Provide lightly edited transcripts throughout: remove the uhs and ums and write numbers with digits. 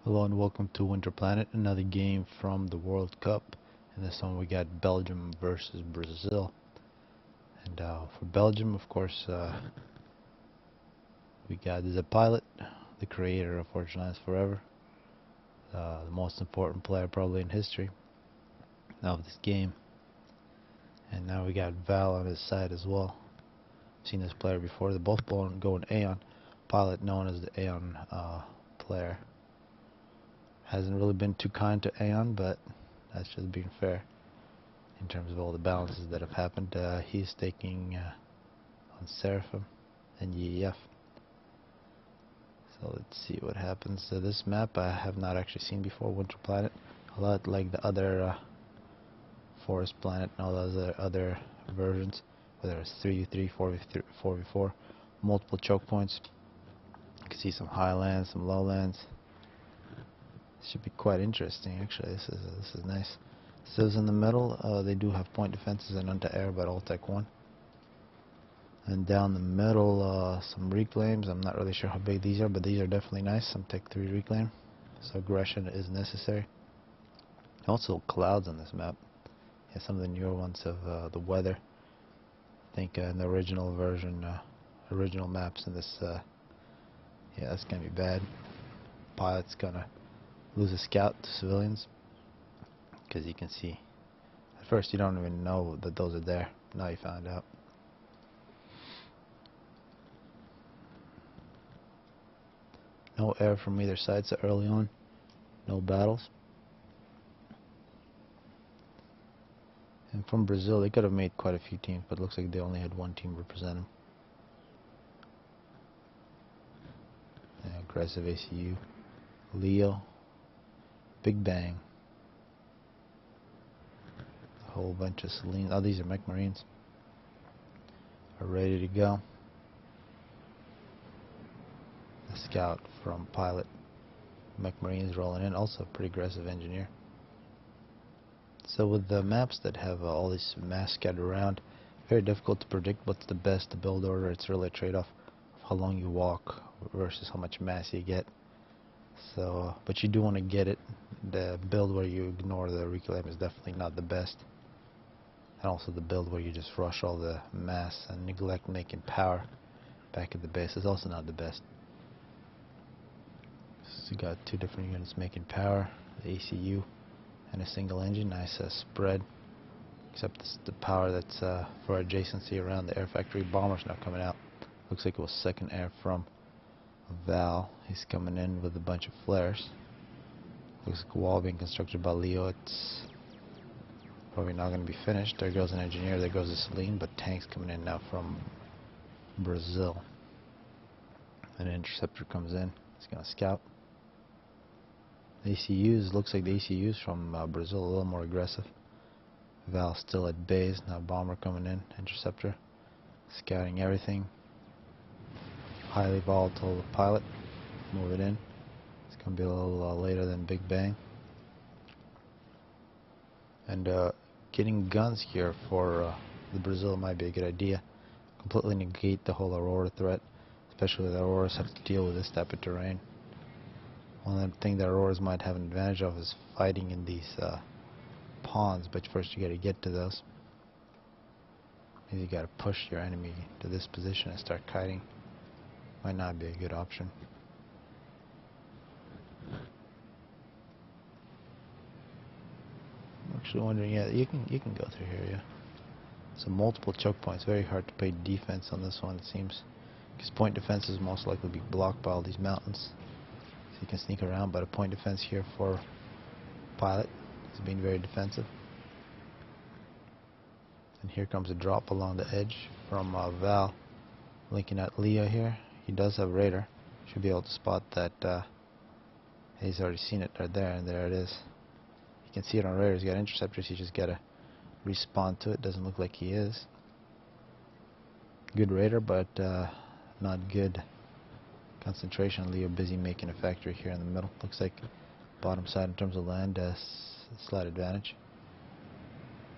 Hello and welcome to Winter Planet, another game from the World Cup. In this one we got Belgium versus Brazil. And for Belgium, of course, we got the pilot, the creator of Fortune Lands Forever, the most important player probably in history of this game. And now we got Val on his side as well. Seen this player before. They're both going Aeon. Pilot, known as the Aeon player, hasn't really been too kind to Aeon, but that's just being fair in terms of all the balances that have happened. He's taking on Seraphim and EF. So let's see what happens. This map I have not actually seen before, Winter Planet. A lot like the other Forest Planet and all those other versions, whether it's 3v3, 4v3, 4v4, multiple choke points. You can see some highlands, some lowlands. Should be quite interesting actually. This is nice. Civs in the middle, they do have point defenses and anti-air, but all tech 1. And down the middle, some reclaims. I'm not really sure how big these are, but these are definitely nice. Some tech 3 reclaim, so aggression is necessary. Also clouds on this map. Yeah, some of the newer ones have the weather. I think in the original version, original maps in this, yeah, that's gonna be bad. Pilot's gonna lose a scout to civilians, because you can see at first you don't even know that those are there. Now you found out. No air from either side, so early on no battles. And from Brazil, they could have made quite a few teams, but it looks like they only had one team represent them. Yeah, aggressive ACU, Leo, Big Bang, a whole bunch of Selene. Oh, these are Mech Marines. Are ready to go. The scout from Pilot. Mech Marines rolling in. Also a pretty aggressive engineer. So with the maps that have all these mass scattered around, very difficult to predict what's the best to build order. It's really a trade-off of how long you walk versus how much mass you get. So, but you do want to get it. The build where you ignore the reclaim is definitely not the best. And also the build where you just rush all the mass and neglect making power back at the base is also not the best. So you got two different units making power, the ACU and a single engine. Nice spread, except the power that's for adjacency around the air factory. Bomber's not coming out. Looks like it was second air from Val. He's coming in with a bunch of flares. Looks like a wall being constructed by Leo. It's probably not going to be finished. There goes an engineer, there goes a Selene, but tanks coming in now from Brazil. An interceptor comes in. He's going to scout. The ACUs, looks like the ACUs from Brazil, a little more aggressive. Val still at base. Now bomber coming in. Interceptor scouting everything. Highly volatile Pilot. Move it in. It's going to be a little later than Big Bang. And getting guns here for the Brazil might be a good idea. Completely negate the whole Aurora threat, especially the Auroras have to deal with this type of terrain. One thing that Auroras might have an advantage of is fighting in these ponds, but first you got to get to those. You got to push your enemy to this position and start kiting. Might not be a good option. I'm actually wondering, yeah, you can go through here, yeah. So multiple choke points. Very hard to play defense on this one, it seems, because point defense is most likely to be blocked by all these mountains. So you can sneak around, but a point defense here for Pilot. He's being very defensive. And here comes a drop along the edge from Val, linking at Leo here. He does have radar. Should be able to spot that. He's already seen it right there, and there it is. You can see it on radar. He's got interceptors. You just gotta respond to it. Doesn't look like he is. Good radar, but not good concentration. Leo busy making a factory here in the middle. Looks like bottom side in terms of land, slight advantage.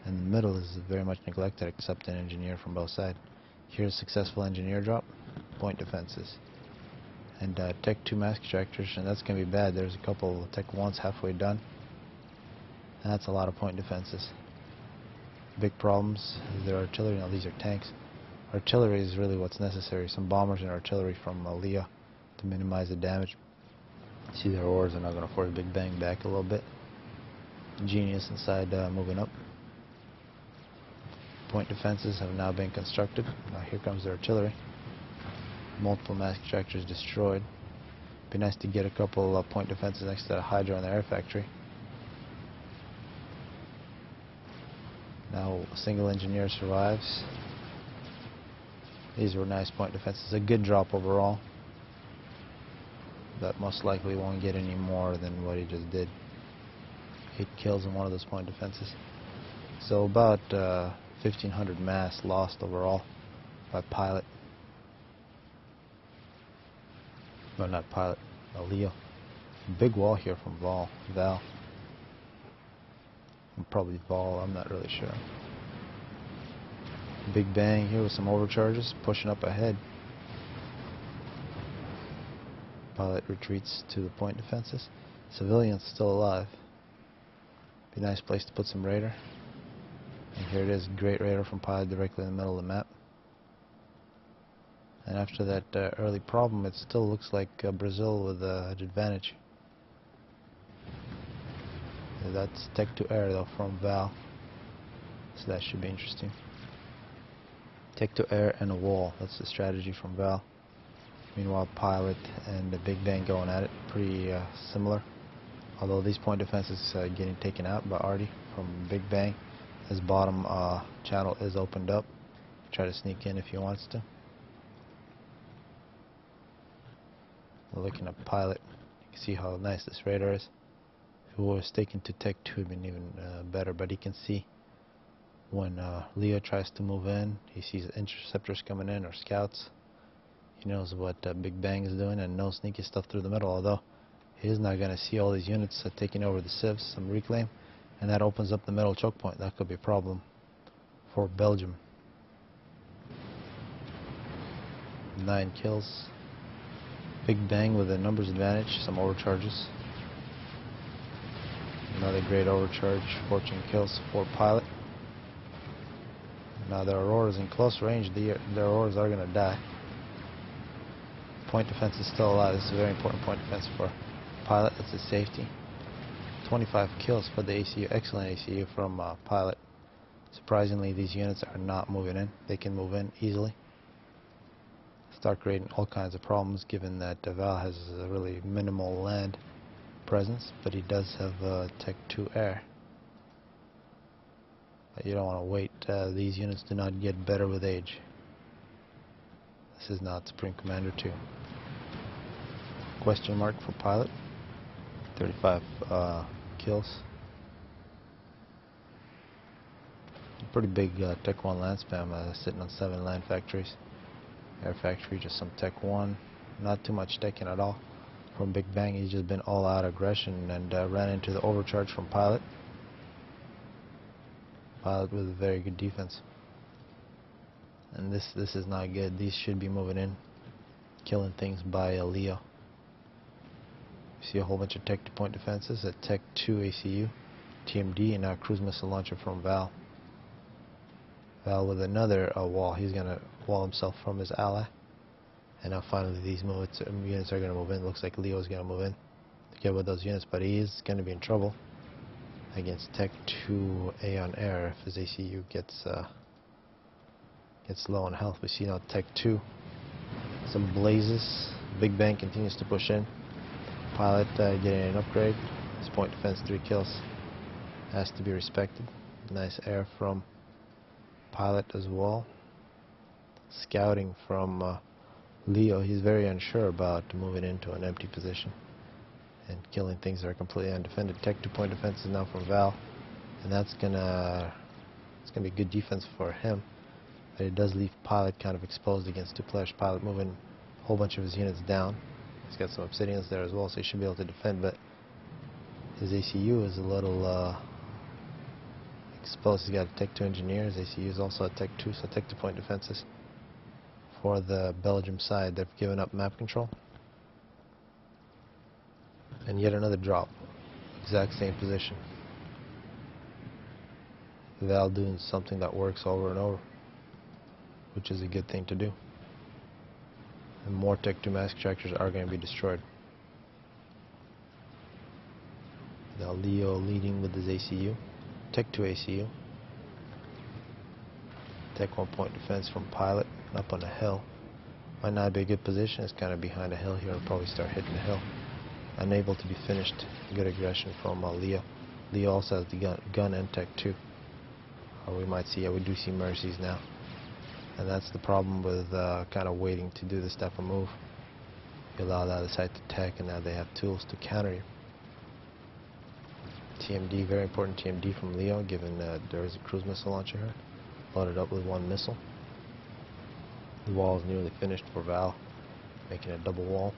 And the middle is very much neglected, except an engineer from both sides. Here's a successful engineer drop. Point defenses. and Tech 2 mask extractors, and that's going to be bad. There's a couple of Tech 1s halfway done, and that's a lot of point defenses. Big problems is their artillery. Now these are tanks. Artillery is really what's necessary. Some bombers and artillery from Leo to minimize the damage. See, their ores are not going to force Big Bang back a little bit. Genius inside moving up. Point defenses have now been constructed. Now here comes the artillery. Multiple mask extractors destroyed. Be nice to get a couple point defenses next to the Hydra in the air factory. Now a single engineer survives. These were nice point defenses. A good drop overall. But most likely won't get any more than what he just did. 8 kills in one of those point defenses. So about 1,500 mass lost overall by pilot. No, not pilot. Leo. Big wall here from Val. Probably Vol, I'm not really sure. Big Bang here with some overcharges, pushing up ahead. Pilot retreats to the point defenses. Civilians still alive. Be a nice place to put some radar. And here it is, great radar from pilot directly in the middle of the map. And after that early problem, it still looks like Brazil with an advantage. That's Tech to Air though from Val, so that should be interesting. Tech to Air and a wall, that's the strategy from Val. Meanwhile, pilot and the Big Bang going at it, pretty similar. Although these point defenses getting taken out by Artie from Big Bang. His bottom channel is opened up. Try to sneak in if he wants to. We're looking at pilot. You can see how nice this radar is. If it was taken to Tech 2, it would have been even better, but he can see when Leo tries to move in, he sees interceptors coming in or scouts. He knows what Big Bang is doing and no sneaky stuff through the middle, although he is not going to see all these units taking over the civs, some reclaim, and that opens up the middle choke point. That could be a problem for Belgium. 9 kills. Big Bang with a numbers advantage, some overcharges. Another great overcharge, 14 kills for pilot. Now their Auroras in close range, their Auroras are going to die. Point defense is still alive. This is a very important point defense for pilot. That's a safety. 25 kills for the ACU, excellent ACU from pilot. Surprisingly, these units are not moving in. They can move in easily. Start creating all kinds of problems given that Val has a really minimal land presence, but he does have Tech 2 Air. But you don't want to wait. These units do not get better with age. This is not Supreme Commander 2. Question mark for pilot. 35 kills. Pretty big Tech 1 land spam, sitting on 7 land factories. Air factory, just some Tech 1. Not too much taken at all. From Big Bang, he's just been all out aggression and ran into the overcharge from pilot. Pilot with a very good defense. And this is not good. These should be moving in, killing things by Leo. See a whole bunch of Tech 2 point defenses, a Tech 2 ACU, TMD, and now a cruise missile launcher from Val. Val with another wall. He's going to wall himself from his ally. And now finally these units are going to move in. Looks like Leo's going to move in to get with those units, but he is going to be in trouble against Tech 2 Aeon Air if his ACU gets low on health. We see now Tech 2, some blazes. Big Bang continues to push in. Pilot getting an upgrade. His point defense, 3 kills. Has to be respected. Nice air from pilot as well. Scouting from Leo. He's very unsure about moving into an empty position and killing things that are completely undefended. Tech 2 point defense is now from Val, and it's gonna be good defense for him. But it does leave pilot kind of exposed against 2 players. Pilot moving a whole bunch of his units down. He's got some obsidians there as well, so he should be able to defend, but his ACU is a little exposed. He's got a Tech 2 engineer. His ACU is also a Tech 2, so Tech 2 point defenses for the Belgium side. They've given up map control. And yet another drop. Exact same position. Val doing something that works over and over, which is a good thing to do. And more Tech 2 mask extractors are going to be destroyed. Now Leo leading with his ACU. Tech 2 ACU. Tech 1 point defense from Pilot up on the hill. Might not be a good position. It's kind of behind a hill here. It'll probably start hitting the hill. Unable to be finished. Good aggression from Leo. Leo also has the gun and Tech 2. We might see, we do see mercies now. And that's the problem with kind of waiting to do this type of move. You allow the other side to tech, and now they have tools to counter you. TMD, very important TMD from Leo, given there is a cruise missile launcher here. Loaded up with one missile. The wall is nearly finished for Val, making a double wall.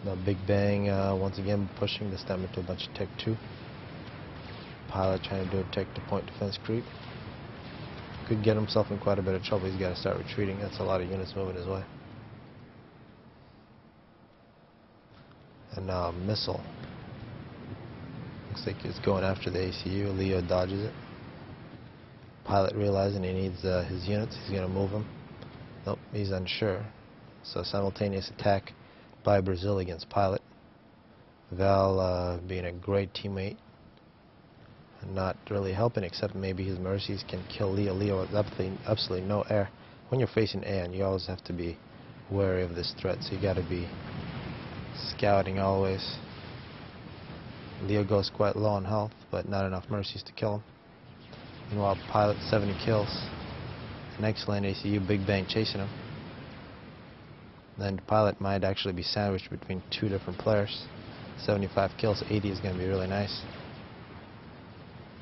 Now Big Bang once again pushing, this time into a bunch of Tech 2. Pilot trying to do a Tech 2 point defense creep. Could get himself in quite a bit of trouble. He's got to start retreating. That's a lot of units moving his way. And now a missile. Looks like it's going after the ACU. Leo dodges it. Pilot realizing he needs his units. He's going to move them. Nope, he's unsure. So simultaneous attack by Brazil against Pilot. Val being a great teammate. And not really helping, except maybe his mercies can kill Leo. Leo has absolutely no air. When you're facing air, and you always have to be wary of this threat, so you got to be scouting always. Leo goes quite low on health, but not enough mercies to kill him. Meanwhile, Pilot 70 kills. An excellent ACU, Big Bang chasing him. Then the Pilot might actually be sandwiched between two different players. 75 kills, 80 is going to be really nice.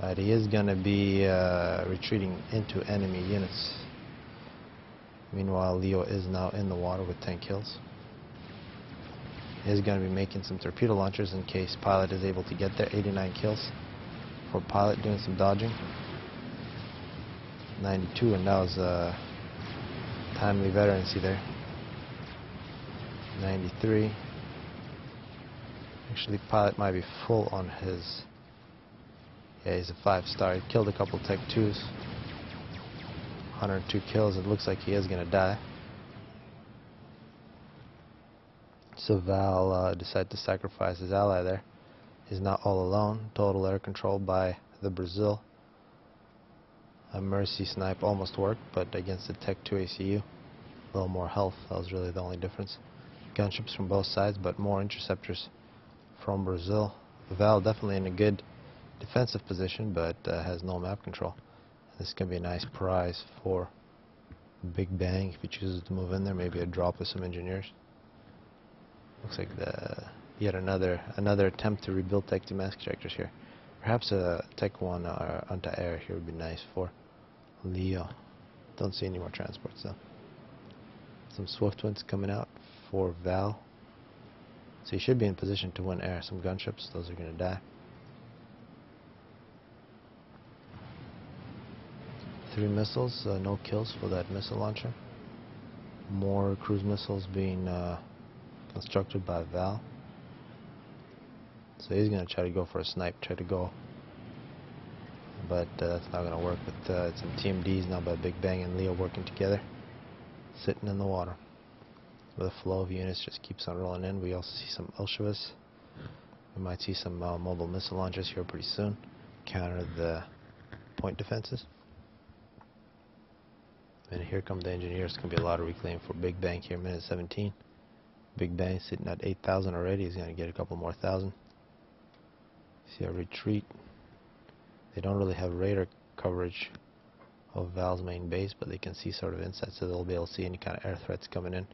But he is going to be retreating into enemy units. Meanwhile, Leo is now in the water with 10 kills. He is going to be making some torpedo launchers in case Pilot is able to get there. 89 kills for Pilot, doing some dodging. 92, and that was timely veterancy there. 93. Actually, Pilot might be full on his... Yeah, he's a 5-star. He killed a couple Tech 2s. 102 kills. It looks like he is going to die. So Val decided to sacrifice his ally there. He's not all alone. Total air control by the Brazil. A Mercy snipe almost worked, but against the Tech 2 ACU, a little more health. That was really the only difference. Gunships from both sides, but more interceptors from Brazil. Val definitely in a good defensive position, but has no map control. This can be a nice prize for Big Bang if he chooses to move in there. Maybe a drop with some engineers. Looks like yet another attempt to rebuild Tech 2 mask extractors here. Perhaps a Tech 1 anti-air here would be nice for Leo. Don't see any more transports though. Some Swift Winds coming out for Val. So he should be in position to win air. Some gunships, those are going to die. 3 missiles, no kills for that missile launcher. More cruise missiles being constructed by Val. So he's going to try to go for a snipe, try to go. But that's not going to work with some TMDs now by Big Bang and Leo working together. Sitting in the water. The flow of units just keeps on rolling in. We also see some Elshevas. We might see some mobile missile launchers here pretty soon. Counter the point defenses. And here come the engineers. It's going to be a lot of reclaim for Big Bang here, minute 17. Big Bang sitting at 8,000 already. He's going to get a couple more thousand. See a retreat. They don't really have radar coverage of Val's main base, but they can see sort of inside, so they'll be able to see any kind of air threats coming in.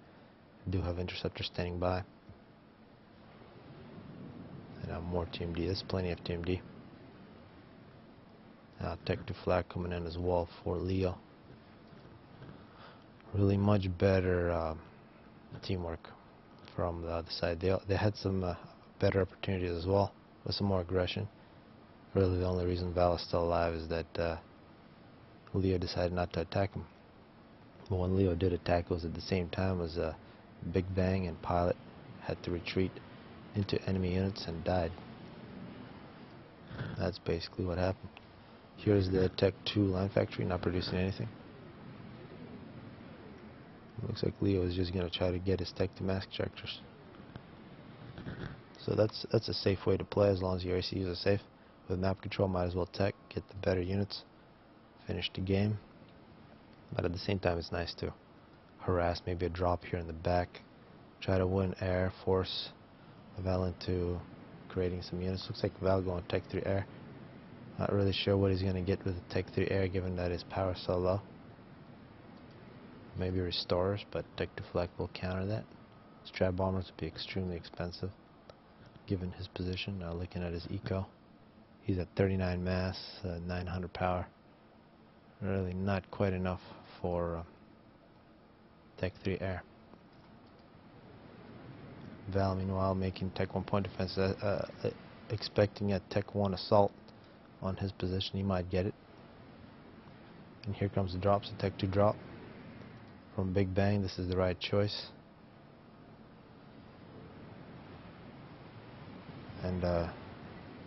They do have interceptors standing by. And now more TMD. There's plenty of TMD. Tech 2 flag coming in as well for Leo. Really much better teamwork from the other side. They had some better opportunities as well, with some more aggression. Really the only reason Val is still alive is that Leo decided not to attack him. But when Leo did attack, it was at the same time as Big Bang and Pilot had to retreat into enemy units and died. That's basically what happened. Here's the Tech 2 line factory, not producing anything. Looks like Leo is just going to try to get his Tech 2 mass extractors. So that's a safe way to play as long as your ACUs are safe. With map control, might as well tech, get the better units, finish the game. But at the same time, it's nice to harass maybe a drop here in the back, try to win air, force Val into creating some units. Looks like Val going Tech 3 air. Not really sure what he's going to get with the Tech 3 air given that his power is so low. Maybe restorers, but Tech 2 flak will counter that. Strat bombers would be extremely expensive given his position. Now looking at his eco, he's at 39 mass, 900 power. Really not quite enough for Tech 3 air. Val meanwhile making Tech 1 point defense, expecting a Tech 1 assault on his position. He might get it. And here comes the drops, a Tech 2 drop from Big Bang. This is the right choice. And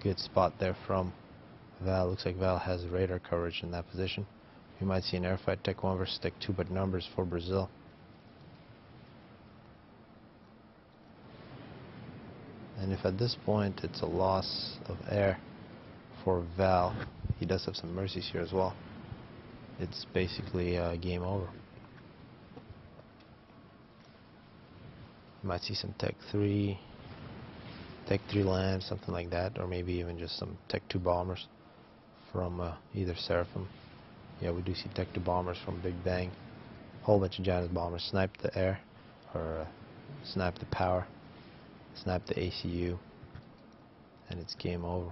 good spot there from Val. Looks like Val has radar coverage in that position. We might see an airfight, Tech 1 versus Tech 2, but numbers for Brazil. And if at this point it's a loss of air for Val, he does have some mercies here as well, it's basically game over. You might see some Tech 3 land, something like that, or maybe even just some Tech 2 bombers from either Seraphim. Yeah, we do see Tech 2 bombers from Big Bang. Whole bunch of Janus bombers. Snipe the air, or snipe the power, snipe the ACU, and it's game over.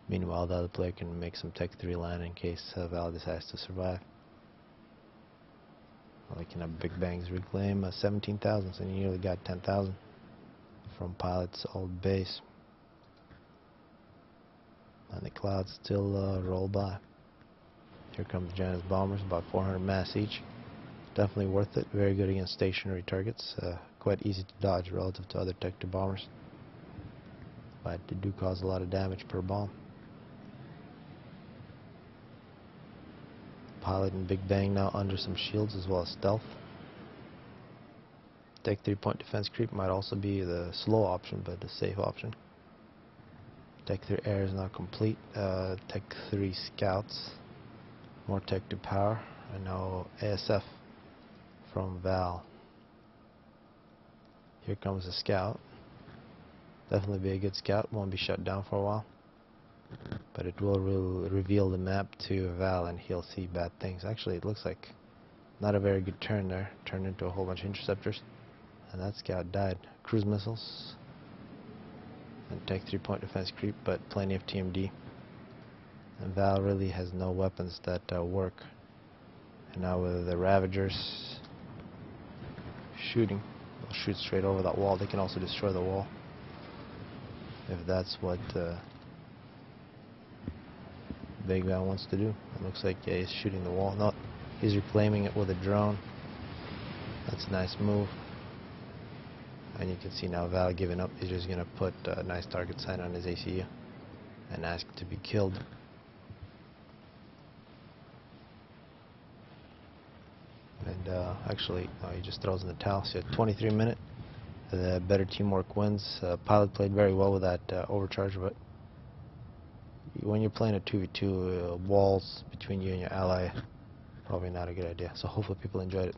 Meanwhile, the other player can make some Tech 3 land in case Val decides to survive. Looking at Big Bang's reclaim 17,000, so he nearly got 10,000 from Pilot's old base. And the clouds still roll by. Here come the Janus bombers, about 400 mass each. Definitely worth it. Very good against stationary targets. Quite easy to dodge relative to other Tech 2 bombers. But they do cause a lot of damage per bomb. Pilot and Big Bang now under some shields as well as stealth. Tech 3 point defense creep might also be the slow option, but the safe option. Tech 3 air is not complete. Tech 3 scouts, more Tech 2 power, and now ASF from Val. Here comes a scout. Definitely be a good scout, won't be shut down for a while. But it will reveal the map to Val and he'll see bad things. Actually, it looks like not a very good turn there. Turned into a whole bunch of interceptors. And that scout died. Cruise missiles and Tech 3 point defense creep, but plenty of TMD. And Val really has no weapons that work. And now with the Ravagers shooting, they'll shoot straight over that wall. They can also destroy the wall if that's what Big Val wants to do. It looks like he's shooting the wall. No, he's reclaiming it with a drone. That's a nice move. And you can see now Val giving up. He's just going to put a nice target sign on his ACU and ask to be killed. And actually, he just throws in the towel. So 23 minute. The better teamwork wins. Pilot played very well with that overcharge, but when you're playing a 2v2, walls between you and your ally, probably not a good idea. So hopefully people enjoyed it.